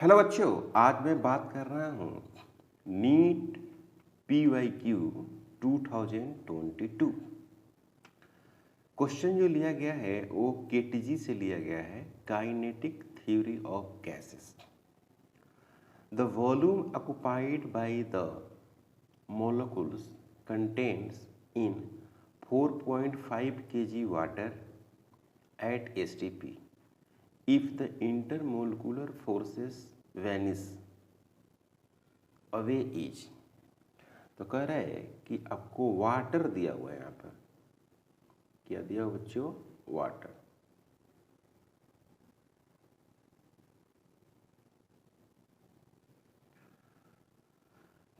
Hello बच्चों, आज मैं बात कर रहा हूँ नीट PYQ 2022। क्वेश्चन जो लिया गया है वो KTG से लिया गया है, kinetic theory of gases. The volume occupied by the molecules contains in 4.5 kg water at STP if the intermolecular forces vanish away is। तो कह रहा है कि आपको वाटर दिया हुआ है। यहाँ पर क्या दिया हुआ बच्चों? वाटर।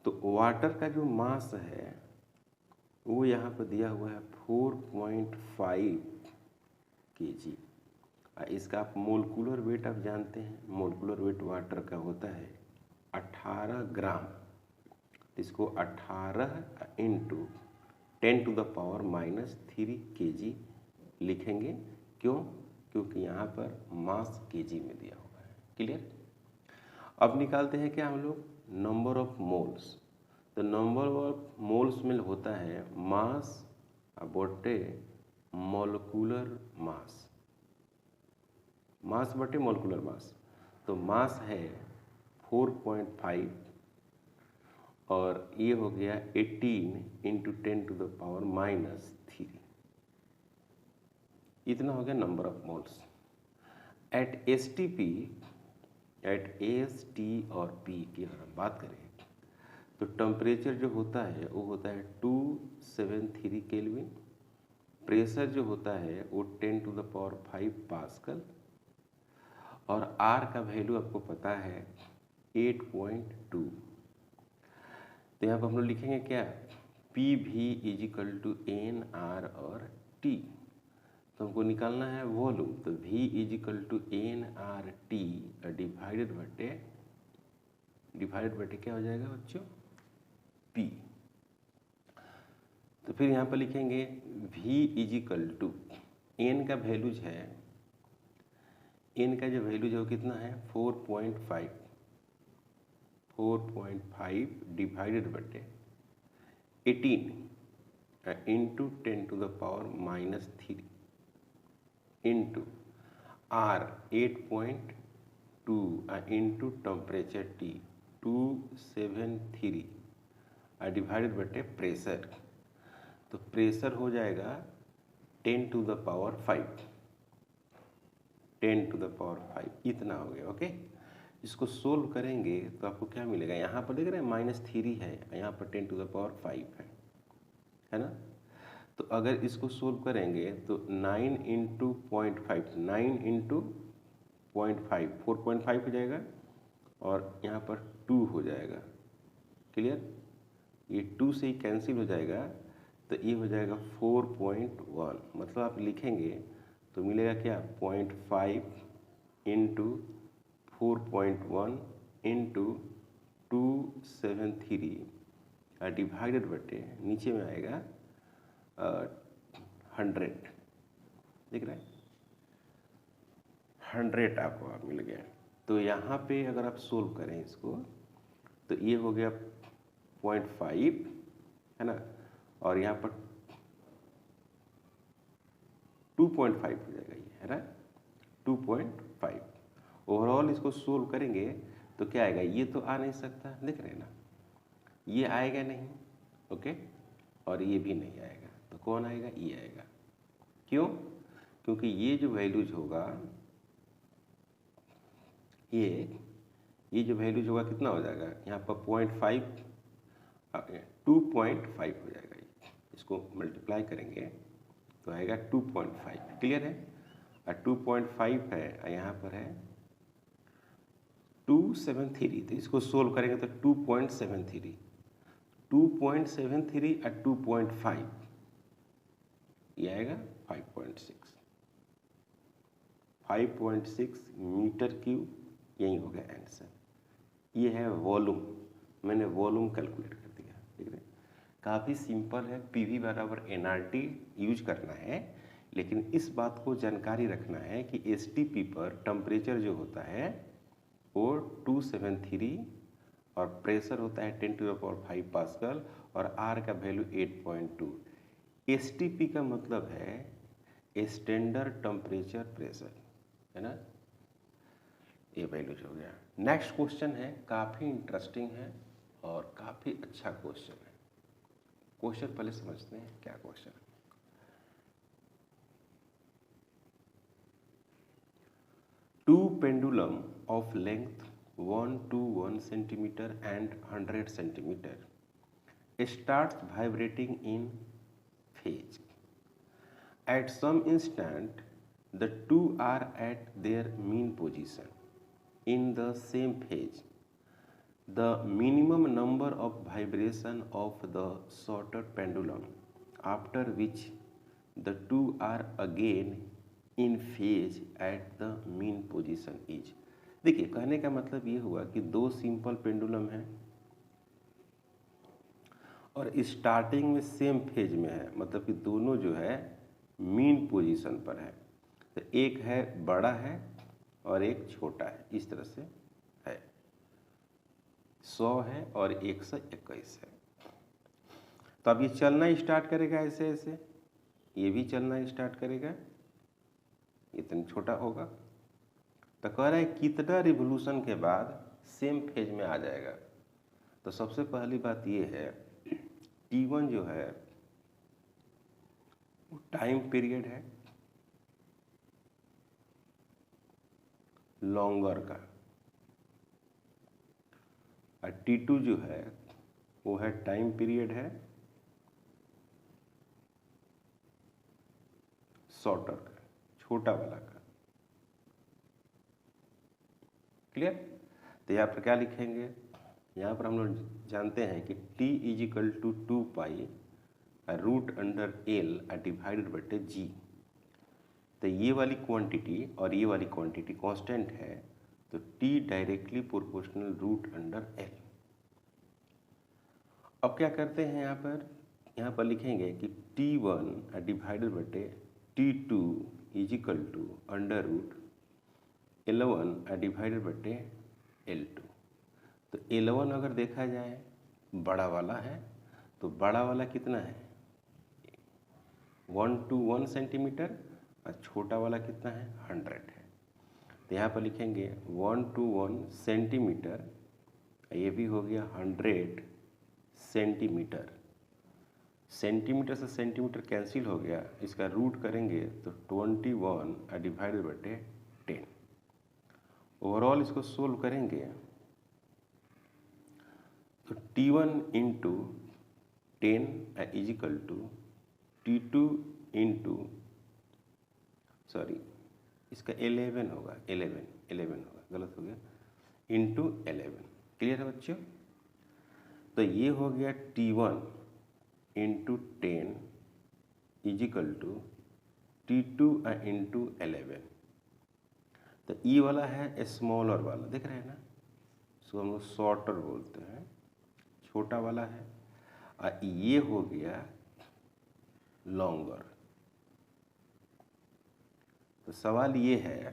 तो वाटर का जो मास है वो यहाँ पर दिया हुआ है 4.5 kg। इसका आप मोलकुलर वेट आप जानते हैं, मोलकुलर वेट वाटर का होता है 18 ग्राम। इसको 18 इंटू 10⁻³ kg लिखेंगे। क्यों? क्योंकि यहाँ पर मास kg में दिया हुआ है। क्लियर? अब निकालते हैं क्या हम लोग? Number of moles. तो नंबर ऑफ मोल्स में होता है मास बटे मोलकुलर मास, मास बटे मोलकुलर मास। तो मास है 4.5 और ये हो गया 18 इंटू 10⁻³ इतना हो गया number of moles. At STP, at AST और P की अगर हम बात करें तो टेम्परेचर जो होता है वो होता है 273 केल्विन। प्रेशर जो होता है वो 10⁵ पास्कल और R का वैल्यू आपको पता है 8.2। तो यहाँ पर हम लोग लिखेंगे क्या? PV = NR और T। तो हमको निकालना है वॉल्यूम। तो V = NRT डिवाइडेड बटे क्या हो जाएगा बच्चों? P। तो फिर यहाँ पर लिखेंगे V = N का वैल्यूज है, N का जो वैल्यूज है वो कितना है? 4.5 डिवाइडेड बटे 18 into 10⁻³ into R 8.2 into temperature T 273 divided बटे प्रेशर। तो प्रेशर हो जाएगा 10⁵ 10⁵ इतना हो गया। ओके, इसको सोल्व करेंगे तो आपको क्या मिलेगा? यहाँ पर देख रहे हैं -3 है, यहाँ पर 10⁵ है ना। तो अगर इसको सोल्व करेंगे तो 9 इंटू 0.5, 9 इंटू 0.5 4.5 हो जाएगा और यहाँ पर 2 हो जाएगा। क्लियर? ये 2 से ही कैंसिल हो जाएगा तो ये हो जाएगा 4.1। मतलब आप लिखेंगे तो मिलेगा क्या? 0.5 इंटू 4.1 इंटू 273 डिवाइडेड बटे नीचे में आएगा 100। दिख रहा है? 100 आपको मिल गया। तो यहाँ पे अगर आप सोल्व करें इसको तो ये हो गया 0.5 है ना, और यहाँ पर 2.5 हो जाएगा ये, है ना, 2.5। ओवरऑल इसको सोल्व करेंगे तो क्या आएगा? ये तो आ नहीं सकता, देख रहे हैं ना, ये आएगा नहीं। ओके, और ये भी नहीं आएगा। तो कौन आएगा? ये आएगा। क्यों? क्योंकि ये जो वैल्यूज होगा, ये जो वैल्यूज होगा कितना हो जाएगा? यहाँ पर 0.5 2.5 हो जाएगा। इसको मल्टीप्लाई करेंगे तो आएगा 2.5। क्लियर है? और 2.5 है, यहाँ पर है 273। तो इसको सोल्व करेंगे तो 2.73 और 2.5 ये आएगा 5.6 मीटर क्यूब। यही हो गया आंसर। ये है वॉल्यूम। मैंने वॉल्यूम कैलकुलेट कर दिया। ठीक है, काफ़ी सिंपल है। PV = NRT यूज करना है, लेकिन इस बात को जानकारी रखना है कि STP पर टेम्परेचर जो होता है वो 273 और प्रेशर होता है 10⁵ पास्कल और आर का वैल्यू 8.2। एसटीपी का मतलब है स्टैंडर्ड टेम्परेचर प्रेशर, है ना, ये वैल्यूज हो गया। नेक्स्ट क्वेश्चन है, काफ़ी इंटरेस्टिंग है और काफ़ी अच्छा क्वेश्चन है। क्वेश्चन पहले समझते हैं क्या क्वेश्चन है। Two pendulum of length 121 centimetre and 100 centimetre starts vibrating in phase. At some instant, the two are at their mean position in the same phase. The minimum number of vibration of the shorter pendulum, after which the two are again in phase at the mean position is. देखिए, कहने का मतलब ये हुआ कि दो simple pendulum हैं और स्टार्टिंग में सेम फेज में है, मतलब कि दोनों जो है मीन पोजीशन पर है। तो एक है बड़ा है और एक छोटा है, इस तरह से है। 100 है और 121 है। तो अब ये चलना स्टार्ट करेगा ऐसे ऐसे, ये भी चलना स्टार्ट करेगा, इतना छोटा होगा। तो कह रहा है कितना रिवोल्यूशन के बाद सेम फेज में आ जाएगा। तो सबसे पहली बात ये है, T1 जो है वो टाइम पीरियड है लॉन्गर का, और T2 जो है वो है टाइम पीरियड है शॉर्टर का, छोटा वाला का। क्लियर? तो यहाँ पर क्या लिखेंगे, यहाँ पर हम लोग जानते हैं कि T = 2 पाई √L डिवाइडेड बटे G। तो ये वाली क्वांटिटी और ये वाली क्वांटिटी कांस्टेंट है, तो T डायरेक्टली प्रोपोर्शनल √L। अब क्या करते हैं, यहाँ पर लिखेंगे कि T1 डिवाइडेड बटे T2 = √L1 डिवाइडेड बटे L2। तो L1 अगर देखा जाए बड़ा वाला है, तो बड़ा वाला कितना है 121 सेंटीमीटर और छोटा वाला कितना है 100 है। तो यहाँ पर लिखेंगे 121 सेंटीमीटर, ये भी हो गया 100 सेंटीमीटर। सेंटीमीटर से सेंटीमीटर कैंसिल हो गया, इसका रूट करेंगे तो 21 डिवाइडेड बटे 10। ओवरऑल इसको सोल्व करेंगे तो T1 × 10 = T2 × इसका 11 होगा, 11 होगा, गलत हो गया, × 11। क्लियर है बच्चों? तो ये हो गया T1 × 10 = T2 × 11। तो ई वाला है स्मॉलर वाला, देख रहे हैं ना, इसको हम लोग शॉर्टर बोलते हैं, छोटा वाला है, और ये हो गया लॉन्गर। तो सवाल ये है,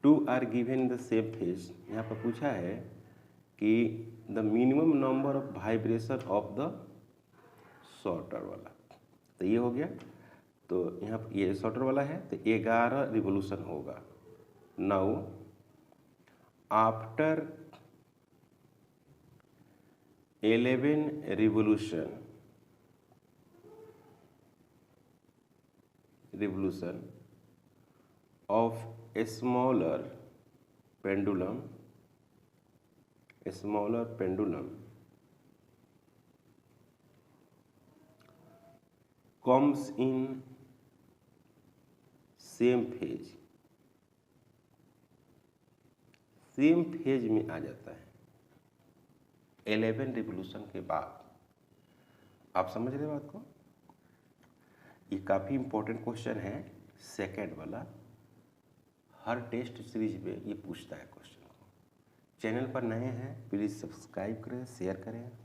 two are given in the same phase. यहाँ पर पूछा है कि the minimum number of vibration of the shorter वाला। तो ये हो गया, तो यहाँ पर ये शॉर्टर वाला है, तो 11 रिवोल्यूशन होगा। Now after 11 revolution of a smaller pendulum comes in same phase में आ जाता है 11 रिवोल्यूशन के बाद। आप समझ रहे बात को? ये काफ़ी इंपॉर्टेंट क्वेश्चन है, सेकेंड वाला। हर टेस्ट सीरीज में ये पूछता है क्वेश्चन को। चैनल पर नए हैं प्लीज़ सब्सक्राइब करें, शेयर करें।